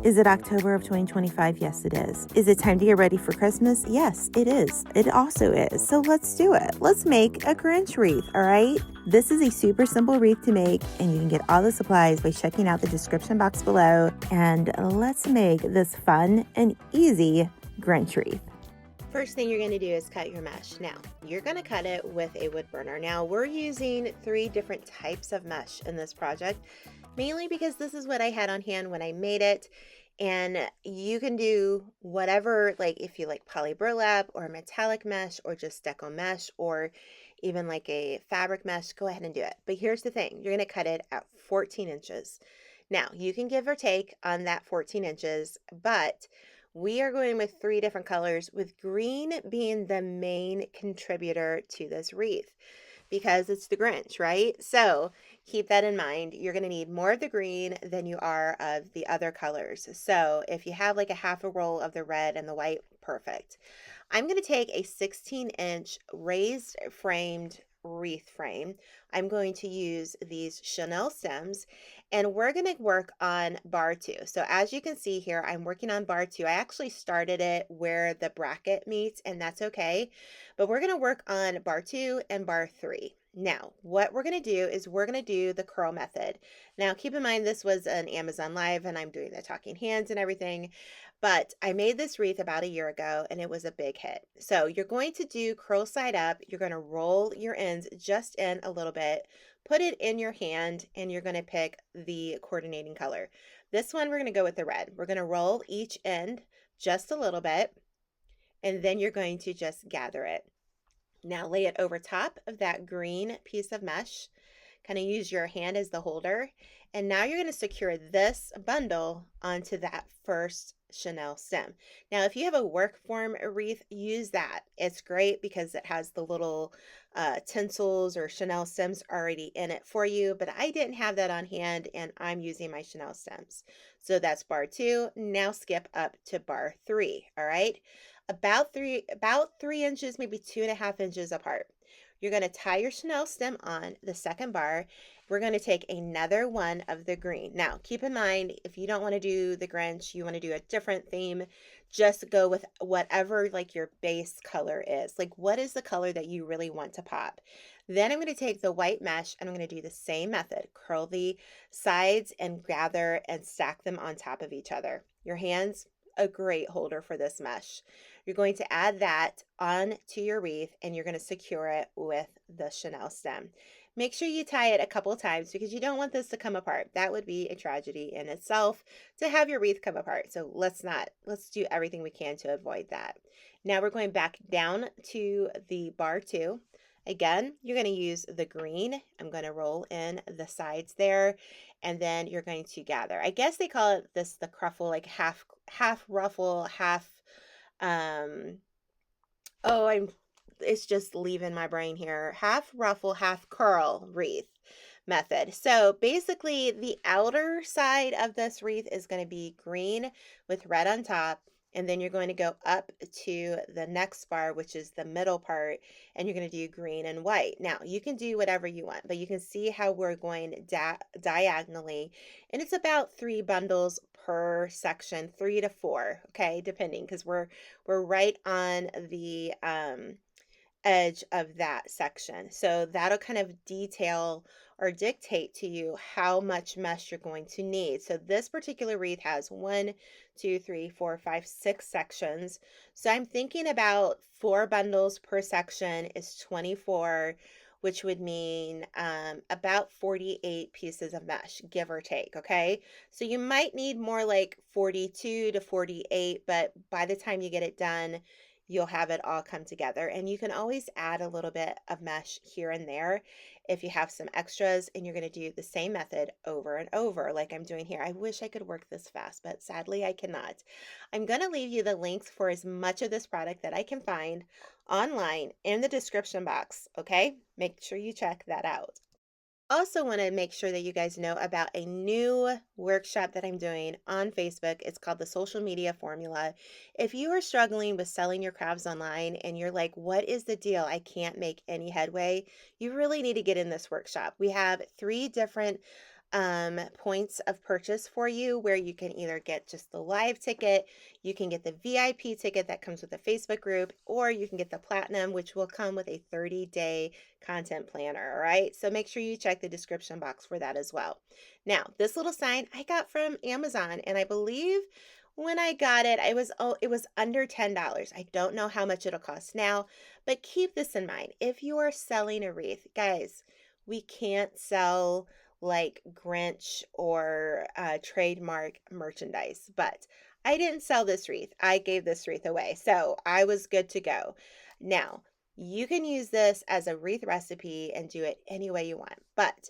Is it October of 2025? Yes, it is. Is it time to get ready for Christmas? Yes, it is. It also is. So let's do it. Let's make a Grinch wreath, all right? This is a super simple wreath to make, and you can get all the supplies by checking out the description box below. And let's make this fun and easy Grinch wreath. First thing you're going to do is cut your mesh. Now, you're going to cut it with a wood burner. Now, we're using 3 different types of mesh in this project, mainly because this is what I had on hand when I made it. And you can do whatever, like if you like poly burlap or metallic mesh or just deco mesh or even like a fabric mesh, go ahead and do it. But here's the thing, you're going to cut it at 14 inches. Now, you can give or take on that 14 inches, but we are going with 3 different colors, with green being the main contributor to this wreath because it's the Grinch, right? So keep that in mind. You're going to need more of the green than you are of the other colors. So if you have like a half a roll of the red and the white, perfect. I'm going to take a 16-inch raised framed wreath frame. I'm going to use these Chenille stems, and we're going to work on bar 2. So as you can see here, I'm working on bar 2. I actually started it where the bracket meets, and that's okay. But we're going to work on bar 2 and bar 3. Now, what we're going to do is we're going to do the curl method. Now, keep in mind this was an Amazon Live, and I'm doing the talking hands and everything. But I made this wreath about a year ago, and it was a big hit. So you're going to do curl side up. You're going to roll your ends just in a little bit, put it in your hand, and you're going to pick the coordinating color. This one, we're going to go with the red. We're going to roll each end just a little bit, and then you're going to just gather it. Now lay it over top of that green piece of mesh. Kind of use your hand as the holder. And now you're going to secure this bundle onto that first Chenille stem. Now, if you have a work form wreath, use that. It's great because it has the little tinsels or Chenille stems already in it for you, but I didn't have that on hand and I'm using my Chenille stems. So that's bar 2. Now skip up to bar 3, all right? About 3 inches, maybe 2.5 inches apart. You're going to tie your Chenille stem on the second bar. We're going to take another one of the green. Now, keep in mind, if you don't want to do the Grinch, you want to do a different theme, just go with whatever like your base color is. Like, what is the color that you really want to pop? Then I'm going to take the white mesh and I'm going to do the same method. Curl the sides and gather and stack them on top of each other. Your hands, a great holder for this mesh. You're going to add that on to your wreath and you're going to secure it with the Chenille stem. Make sure you tie it a couple times because you don't want this to come apart. That would be a tragedy in itself to have your wreath come apart. So let's do everything we can to avoid that. Now we're going back down to the bar 2. Again, you're going to use the green. I'm going to roll in the sides there, and then you're going to gather. I guess they call it this the cruffle, like half ruffle, half it's just leaving my brain here. Half ruffle, half curl wreath method. So basically the outer side of this wreath is going to be green with red on top. And then you're going to go up to the next bar, which is the middle part, and you're going to do green and white. Now, you can do whatever you want, but you can see how we're going diagonally, and it's about 3 bundles per section, 3 to 4, okay, depending, because we're right on the edge of that section. So that'll kind of detail or dictate to you how much mesh you're going to need. So this particular wreath has 1, 2, 3, 4, 5, 6 sections. So I'm thinking about 4 bundles per section is 24, which would mean about 48 pieces of mesh, give or take, okay? So you might need more like 42 to 48, but by the time you get it done, you'll have it all come together. And you can always add a little bit of mesh here and there if you have some extras, and you're going to do the same method over and over like I'm doing here. I wish I could work this fast, but sadly I cannot. I'm going to leave you the links for as much of this product that I can find online in the description box, okay? Make sure you check that out. Also want to make sure that you guys know about a new workshop that I'm doing on Facebook. It's called the Social Media Formula. If you are struggling with selling your crafts online and you're like, what is the deal? I can't make any headway. You really need to get in this workshop. We have 3 different points of purchase for you where you can either get just the live ticket, you can get the VIP ticket that comes with the Facebook group, or you can get the platinum, which will come with a 30-day content planner. All right. So make sure you check the description box for that as well. Now, this little sign I got from Amazon, and I believe when I got it, it was under $10. I don't know how much it'll cost now, but keep this in mind. If you are selling a wreath, guys, we can't sell like Grinch or trademark merchandise. But I didn't sell this wreath. I gave this wreath away. So I was good to go. Now, you can use this as a wreath recipe and do it any way you want. But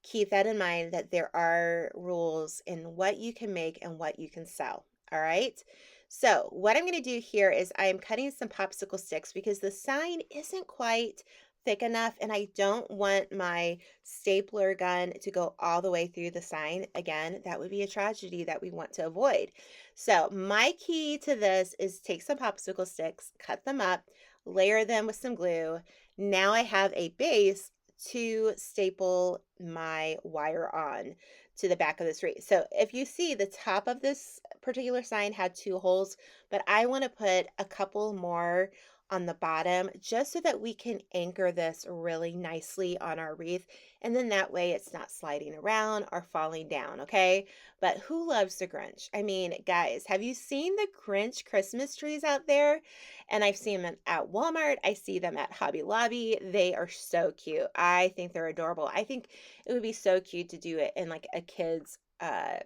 keep that in mind that there are rules in what you can make and what you can sell. All right. So, what I'm going to do here is I am cutting some popsicle sticks because the sign isn't quite thick enough, and I don't want my stapler gun to go all the way through the sign. Again, that would be a tragedy that we want to avoid. So, my key to this is take some popsicle sticks, cut them up, layer them with some glue. Now I have a base to staple my wire on to the back of this wreath. So if you see, the top of this particular sign had two holes, but I want to put a couple more on the bottom just so that we can anchor this really nicely on our wreath. And then that way it's not sliding around or falling down, okay? But who loves the Grinch? I mean, guys, have you seen the Grinch Christmas trees out there? And I've seen them at Walmart. I see them at Hobby Lobby. They are so cute. I think they're adorable. I think it would be so cute to do it in like a kid's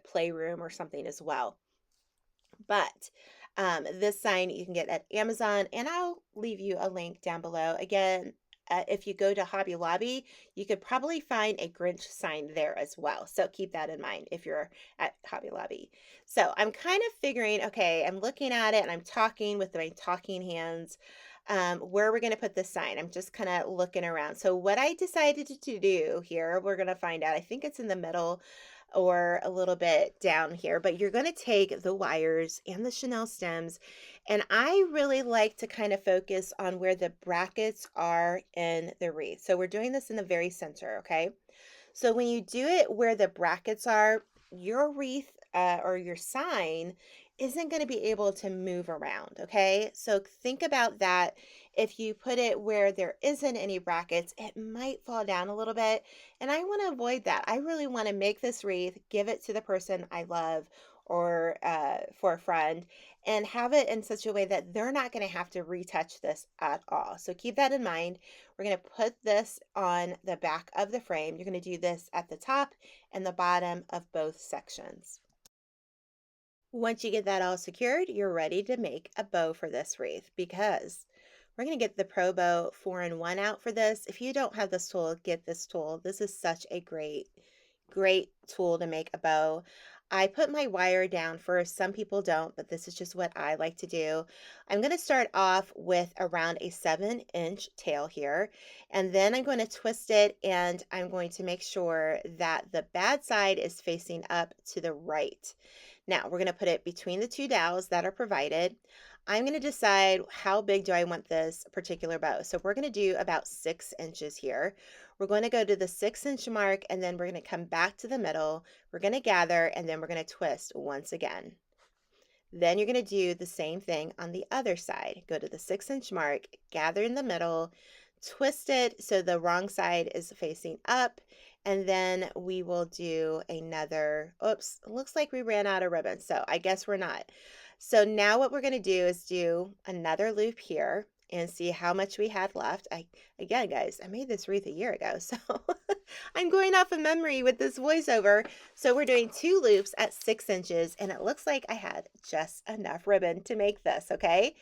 playroom or something as well. But this sign you can get at Amazon, and I'll leave you a link down below. Again, if you go to Hobby Lobby, you could probably find a Grinch sign there as well. So keep that in mind if you're at Hobby Lobby. So I'm kind of figuring, okay, I'm looking at it and I'm talking with my talking hands. Where we're going to put this sign. I'm just kind of looking around. So what I decided to do here, we're going to find out. I think it's in the middle or a little bit down here, but you're going to take the wires and the Chenille stems. And I really like to kind of focus on where the brackets are in the wreath. So we're doing this in the very center, okay? So when you do it where the brackets are, your wreath or your sign isn't going to be able to move around, okay? So think about that. If you put it where there isn't any brackets, it might fall down a little bit. And I want to avoid that. I really want to make this wreath, give it to the person I love or for a friend, and have it in such a way that they're not going to have to retouch this at all. So keep that in mind. We're going to put this on the back of the frame. You're going to do this at the top and the bottom of both sections. Once you get that all secured, you're ready to make a bow for this wreath because we're going to get the Pro Bow 4-in-1 out for this. If you don't have this tool, get this tool. This is such a great tool to make a bow. I put my wire down first. Some people don't, but this is just what I like to do. I'm going to start off with around a 7-inch tail here, and then I'm going to twist it, and I'm going to make sure that the bad side is facing up to the right. Now we're going to put it between the two dowels that are provided. I'm going to decide how big do I want this particular bow. So we're going to do about 6 inches here. We're going to go to the 6-inch mark, and then we're going to come back to the middle. We're going to gather, and then we're going to twist once again. Then you're going to do the same thing on the other side. Go to the 6-inch mark, gather in the middle, twist it so the wrong side is facing up, and then we will do another, oops, it looks like we ran out of ribbon, so I guess we're not. So now what we're going to do is do another loop here and see how much we had left. Again, guys, I made this wreath a year ago, so I'm going off of memory with this voiceover. So we're doing 2 loops at 6 inches, and it looks like I had just enough ribbon to make this, okay?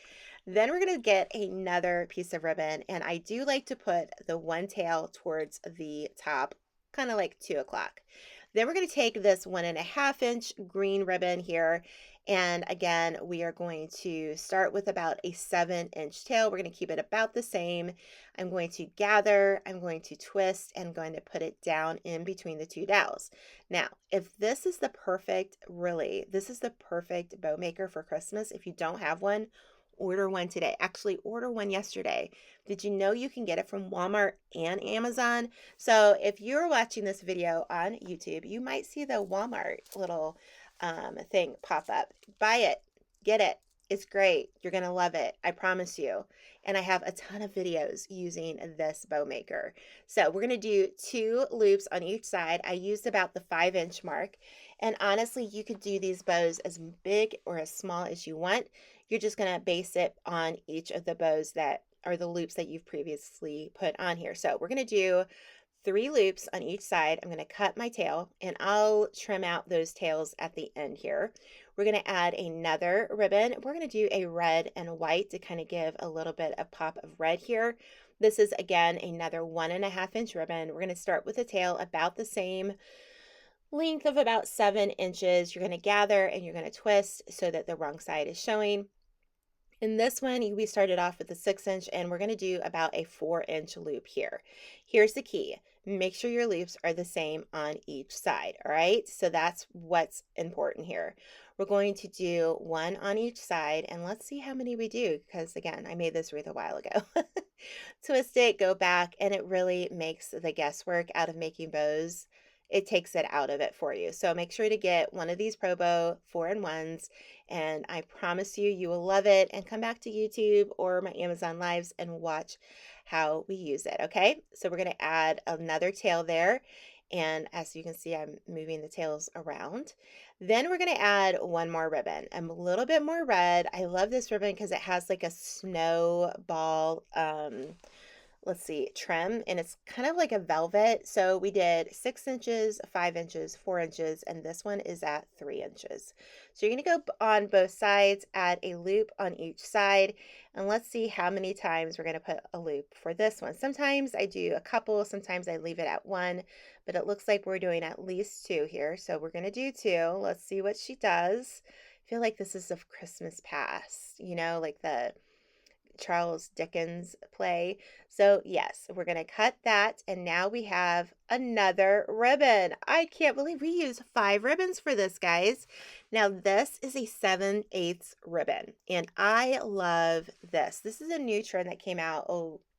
Then we're going to get another piece of ribbon, and I do like to put the one tail towards the top, kind of like 2 o'clock. Then we're going to take this 1.5-inch green ribbon here, and again, we are going to start with about a 7-inch tail. We're going to keep it about the same. I'm going to gather, I'm going to twist, and going to put it down in between the 2 dowels. Now, if this is the perfect, really, this is the perfect bow maker for Christmas. If you don't have one, order one today. Actually, order one yesterday. Did you know you can get it from Walmart and Amazon? So if you're watching this video on YouTube, you might see the Walmart little thing pop up. Buy it, get it. It's great. You're going to love it. I promise you. And I have a ton of videos using this bow maker. So we're going to do 2 loops on each side. I used about the 5-inch mark. And honestly, you could do these bows as big or as small as you want. You're just going to base it on each of the bows that are the loops that you've previously put on here. So we're going to do 3 loops on each side. I'm going to cut my tail and I'll trim out those tails at the end here. We're going to add another ribbon. We're going to do a red and white to kind of give a little bit of pop of red here. This is again another 1.5-inch ribbon. We're going to start with a tail about the same length of about 7 inches. You're going to gather and you're going to twist so that the wrong side is showing. In this one, we started off with a 6-inch and we're going to do about a 4-inch loop here. Here's the key. Make sure your loops are the same on each side, all right? So that's what's important here. We're going to do 1 on each side, and let's see how many we do, because again, I made this wreath a while ago. Twist it, go back, and it really makes the guesswork out of making bows. It takes it out of it for you. So make sure to get one of these Pro Bow 4-in-1s, and I promise you, you will love it. And come back to YouTube or my Amazon Lives and watch how we use it, okay? So we're going to add another tail there. And as you can see, I'm moving the tails around. Then we're going to add 1 more ribbon, a little bit more red. I love this ribbon because it has like a snowball, let's see, trim, and it's kind of like a velvet. So we did 6 inches, 5 inches, 4 inches, and this one is at 3 inches. So you're going to go on both sides, add a loop on each side, and let's see how many times we're going to put a loop for this one. Sometimes I do a couple, sometimes I leave it at 1, but it looks like we're doing at least 2 here. So we're going to do 2. Let's see what she does. I feel like this is of Christmas Past, you know, like the Charles Dickens play. So yes, we're going to cut that, and now we have another ribbon. I can't believe we used 5 ribbons for this, guys. Now this is a 7/8 ribbon, and I love this. This is a new trend that came out,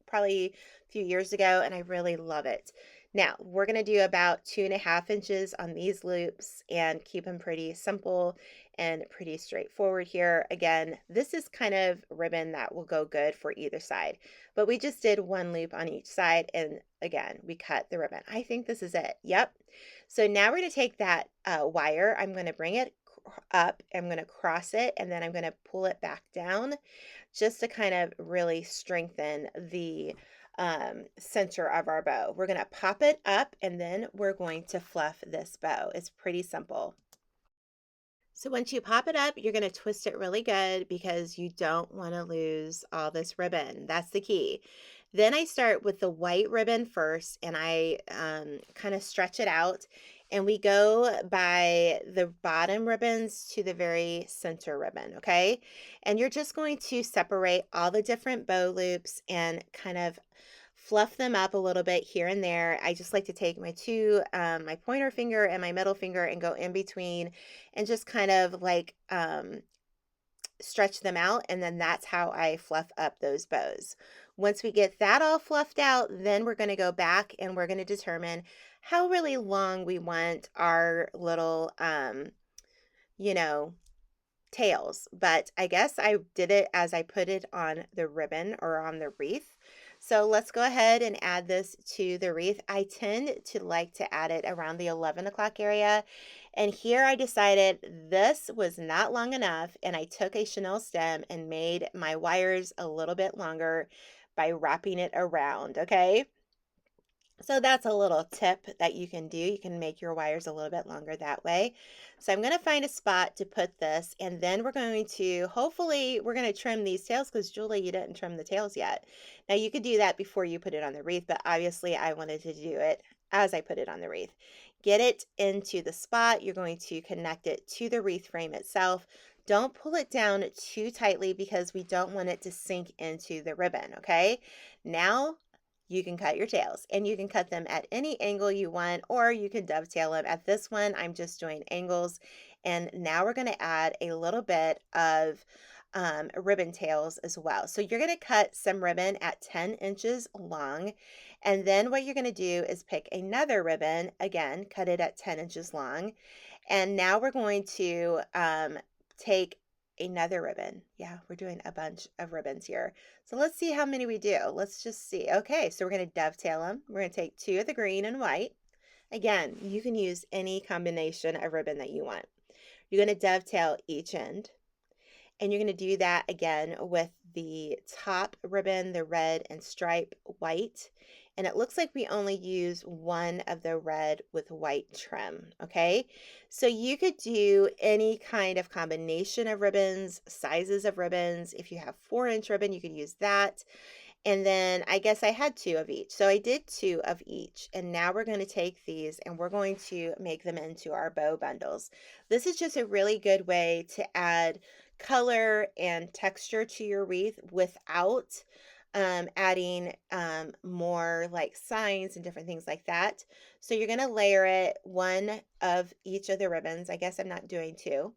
probably a few years ago, and I really love it. Now we're going to do about 2.5 inches on these loops and keep them pretty simple and pretty straightforward here. Again, this is kind of ribbon that will go good for either side, but we just did 1 loop on each side, and again, we cut the ribbon. I think this is it. Yep. So now we're going to take that wire. I'm going to bring it up. I'm going to cross it, and then I'm going to pull it back down just to kind of really strengthen the center of our bow. We're going to pop it up, and then we're going to fluff this bow. It's pretty simple. So once you pop it up, you're going to twist it really good because you don't want to lose all this ribbon. That's the key. Then I start with the white ribbon first, and I kind of stretch it out, and we go by the bottom ribbons to the very center ribbon, okay? And you're just going to separate all the different bow loops and kind of fluff them up a little bit here and there. I just like to take my my pointer finger and my middle finger and go in between and just kind of like stretch them out, and then that's how I fluff up those bows. Once we get that all fluffed out, then we're going to go back and we're going to determine how really long we want our little you know, tails. But I guess I did it as I put it on the ribbon or on the wreath. So let's go ahead and add this to the wreath. I tend to like to add it around the 11 o'clock area. And here I decided this was not long enough, and I took a chenille stem and made my wires a little bit longer by wrapping it around, okay? So that's a little tip that you can do. You can make your wires a little bit longer that way. So I'm going to find a spot to put this, and then we're going to, hopefully, we're going to trim these tails because Julie, you didn't trim the tails yet. Now you could do that before you put it on the wreath, but obviously I wanted to do it as I put it on the wreath. Get it into the spot. You're going to connect it to the wreath frame itself. Don't pull it down too tightly because we don't want it to sink into the ribbon, okay? Now you can cut your tails, and you can cut them at any angle you want, or you can dovetail them. At this one, I'm just doing angles. And now we're going to add a little bit of ribbon tails as well. So you're going to cut some ribbon at 10 inches long. And then what you're going to do is pick another ribbon, again, cut it at 10 inches long. And now we're going to take another ribbon. Yeah, we're doing a bunch of ribbons here. So let's see how many we do. Let's just see. Okay, so we're going to dovetail them. We're going to take 2 of the green and white. Again, you can use any combination of ribbon that you want. You're going to dovetail each end. And you're going to do that again with the top ribbon, the red and stripe white. And it looks like we only use one of the red with white trim, okay? So you could do any kind of combination of ribbons, sizes of ribbons. If you have 4-inch ribbon, you could use that. And then I guess I had 2 of each. So I did 2 of each. And now we're going to take these and we're going to make them into our bow bundles. This is just a really good way to add color and texture to your wreath without adding more like signs and different things like that. So you're going to layer it 1 of each of the ribbons. I guess I'm not doing 2.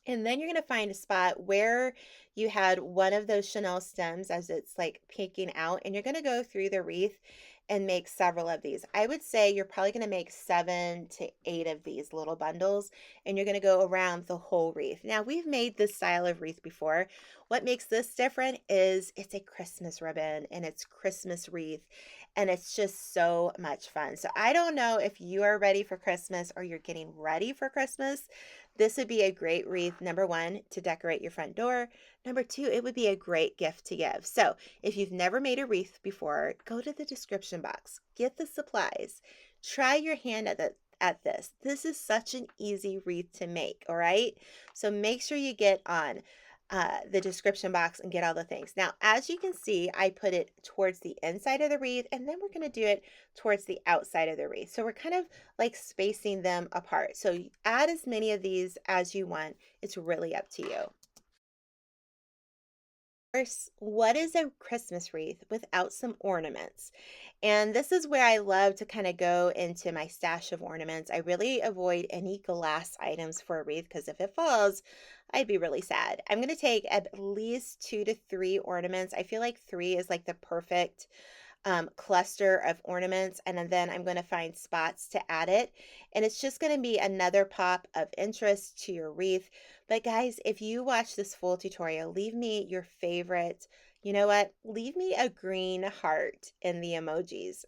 And then you're going to find a spot where you had one of those Chenille stems as it's like peeking out, and you're going to go through the wreath and make several of these. I would say you're probably going to make 7 to 8 of these little bundles, and you're going to go around the whole wreath. Now, we've made this style of wreath before. What makes this different is it's a Christmas ribbon and it's Christmas wreath, and it's just so much fun. So I don't know if you are ready for Christmas or you're getting ready for Christmas. This would be a great wreath, number 1, to decorate your front door. Number 2, it would be a great gift to give. So if you've never made a wreath before, go to the description box, get the supplies, try your hand at this. This is such an easy wreath to make, all right? So make sure you get on the description box and get all the things. Now, as you can see, I put it towards the inside of the wreath, and then we're going to do it towards the outside of the wreath. So we're kind of like spacing them apart. So add as many of these as you want. It's really up to you. First, what is a Christmas wreath without some ornaments? And this is where I love to kind of go into my stash of ornaments. I really avoid any glass items for a wreath because if it falls, I'd be really sad. I'm going to take at least 2 to 3 ornaments. I feel like 3 is like the perfect cluster of ornaments, and then I'm going to find spots to add it, and it's just going to be another pop of interest to your wreath. But guys, if you watch this full tutorial, leave me your favorite, you know what, leave me a green heart in the emojis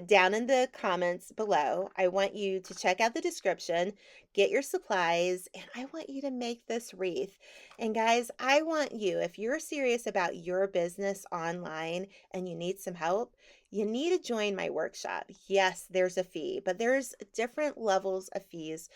down in the comments below. I want you to check out the description, get your supplies, and I want you to make this wreath. And guys, I want you, if you're serious about your business online and you need some help, you need to join my workshop. Yes, there's a fee, but there's different levels of fees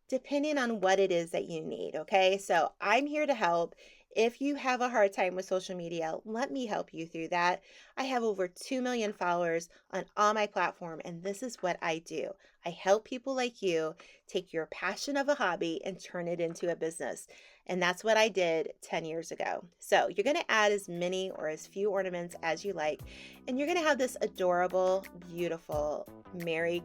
depending on what it is that you need, okay? So I'm here to help. If you have a hard time with social media, let me help you through that. I have over 2 million followers on all my platform, and this is what I do. I help people like you take your passion of a hobby and turn it into a business. And that's what I did 10 years ago. So you're going to add as many or as few ornaments as you like, and you're going to have this adorable, beautiful, Merry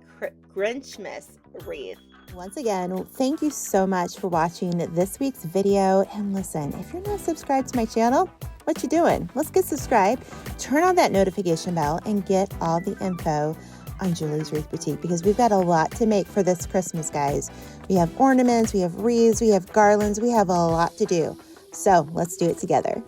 Grinchmas wreath. Once again, thank you so much for watching this week's video. And listen, if you're not subscribed to my channel, what you doing? Let's get subscribed, turn on that notification bell, and get all the info on Julie's Wreath Boutique, because we've got a lot to make for this Christmas, guys. We have ornaments, we have wreaths, we have garlands, we have a lot to do. So let's do it together.